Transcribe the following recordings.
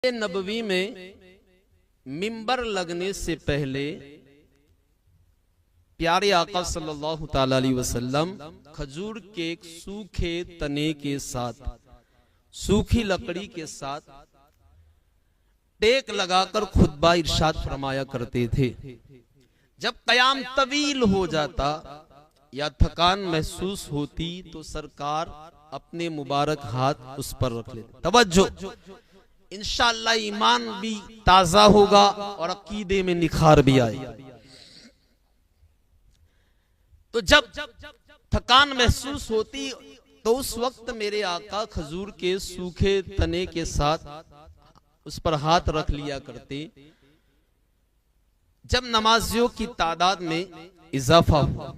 नबवी में मिंबर लगने से पहले प्यारे आका सल्लल्लाहु ताला अलैहि वसल्लम खजूर के एक सूखे तने के साथ, सूखी लकड़ी के साथ टेक लगाकर खुतबा इरशाद फरमाया करते थे। जब कयाम तवील हो जाता या थकान महसूस होती तो सरकार अपने मुबारक हाथ उस पर रख लेते। तवज्जो, इंशाअल्लाह ईमान भी ताजा होगा और अकीदे में निखार भी आएगा। तो जब थकान महसूस होती तो उस वक्त मेरे आका खजूर के सूखे तने के साथ उस पर हाथ रख लिया करते। जब नमाजियों की तादाद में इजाफा हुआ,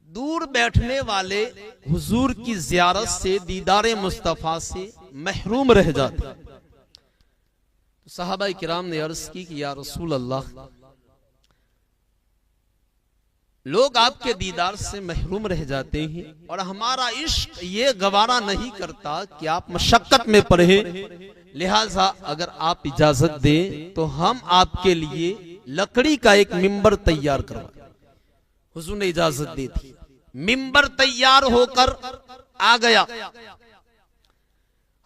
दूर बैठने वाले हुजूर की ज़ियारत से, दीदारे मुस्तफा से महरूम रह जाते। तो सहाबाए किराम ने अर्ज की कि या रसूल अल्लाह, लोग आपके दीदार से महरूम रह जाते हैं और हमारा इश्क ये गवारा नहीं करता कि आप मशक्कत में पड़े, लिहाजा अगर आप इजाजत दें तो हम आपके लिए लकड़ी का एक मिंबर तैयार करवाएं। हुजूर ने इजाजत दी थी। मिंबर तैयार होकर आ गया।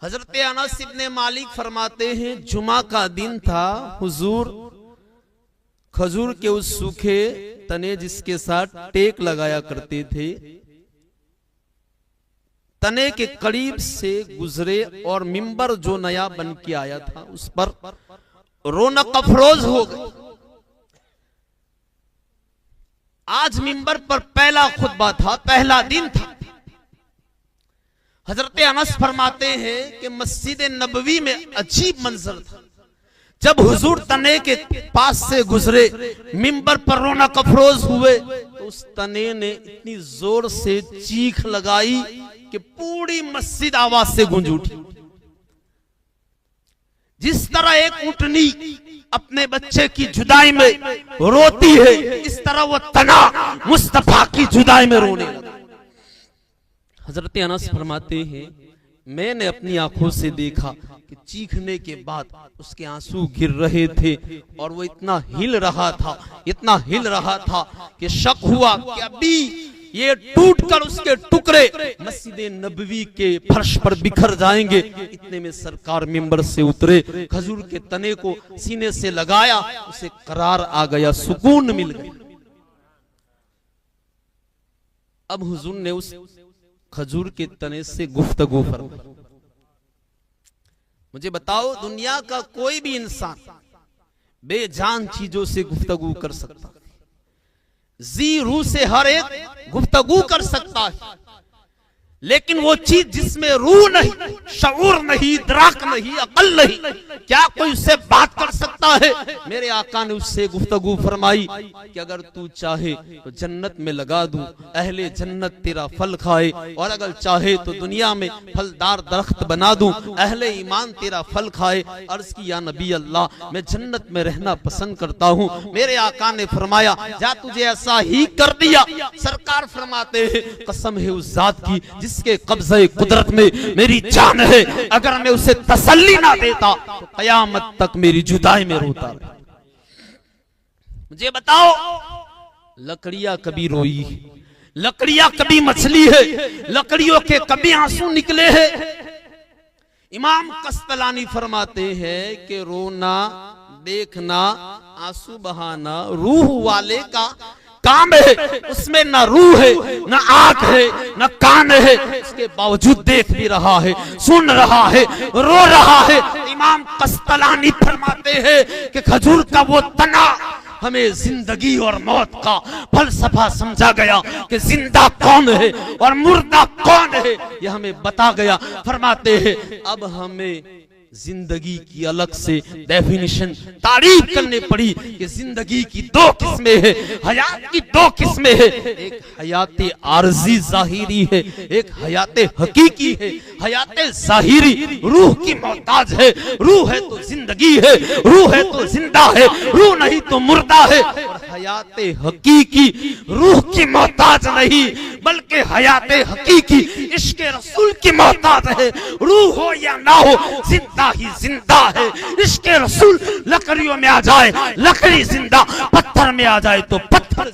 हजरत अनस इब्ने मालिक फरमाते हैं, जुमा का दिन था। हुजूर खजूर के उस सूखे तने जिसके साथ टेक लगाया करते थे, तने के करीब से गुजरे और मिंबर जो नया बन के आया था उस पर रौनक अफरोज हो गई। आज मिंबर पर पहला खुतबा था, पहला दिन था। हजरत अनस फरमाते हैं कि मस्जिद नबवी में अजीब मंजर था। जब हुजूर तने के पास से गुजरे, मिंबर पर रौनक अफरोज हुए, तो उस तने ने इतनी जोर से चीख लगाई कि पूरी मस्जिद आवाज से गूंज उठी। जिस तरह एक ऊँटनी अपने बच्चे की जुदाई में रोती है, इस तरह वो तना मुस्तफा की जुदाई में रोने लगा। हजरत अनस फरमाते हैं, मैंने अपनी आंखों से देखा कि चीखने के बाद उसके आंसू गिर रहे थे और वो इतना हिल रहा था कि शक हुआ कि अभी ये टूटकर उसके टुकड़े मस्जिद नबवी के फर्श पर बिखर जाएंगे। इतने में सरकार मिंबर से उतरे, खजूर के तने को सीने से लगाया, उसे करार आ गया, सुकून मिल गया। अब हुजूर ने उस खजूर के तने से गुफ्तगू फरमाई। मुझे बताओ, दुनिया का कोई भी इंसान बेजान चीजों से गुफ्तगू कर सकता है, जी रूह से हर एक गुफ्तगू कर सकता है, लेकिन वो चीज जिसमें रूह नहीं, शऊर नहीं, इदराक नहीं, अकल नहीं, क्या कोई उससे बात कर सकता है? मेरे आका ने उससे गुफ्तगू फरमाई कि अगर तू चाहे तो जन्नत में लगा दूं, अहले जन्नत तेरा फल खाए, और अगर चाहे तो दुनिया में फलदार दरख्त बना दूं, अहले ईमान तेरा फल खाए। अर्ज की या नबी अल्लाह, मैं जन्नत में रहना पसंद करता हूं। मेरे आका ने फरमाया, जा तुझे ऐसा ही कर दिया। सरकार फरमाते हैं, कसम है उस जात की जिसके कब्ज़े कुदरत में मेरी जान है, अगर मैं उसे तसल्ली ना देता तो कयामत तक मेरी जुदाई में रोता रहा। मुझे बताओ, लकड़ियां कभी रोई है, लकड़ियां कभी मछली है, लकड़ियों के कभी आंसू निकले हैं। इमाम कस्तलानी फरमाते हैं कि रोना, देखना, आंसू बहाना रूह वाले का काम है। उसमें न रूह है, न आंख है, न कान है, इसके बावजूद देख भी रहा है, सुन रहा है, रो रहा है। इमाम कस्तलानी फरमाते हैं कि खजूर का वो तना हमें जिंदगी और मौत का फलसफा समझा गया कि जिंदा कौन है और मुर्दा कौन है, यह हमें बता गया। फरमाते हैं, अब हमें जिंदगी की अलग से डेफिनेशन तारीफ करनी पड़ी कि जिंदगी की दो किस्में हैं, हयात की दो किस्में हैं। एक हयात आरजी जाहिरी है, एक हयात हकीकी है। हयात जाहिरी रूह की मोहताज है, रूह है तो जिंदगी है, रूह है तो जिंदा है, रूह नहीं तो मुर्दा है। और हयात हकीकी रूह की मोहताज नहीं बल्कि हयाते हकीकी इश्क रसूल की मोहताज है। रूह हो या ना हो, जिंदा ही जिंदा है। इश्क रसूल लकड़ियों में आ जाए लकड़ी जिंदा, पत्थर में आ जाए तो पत्थर।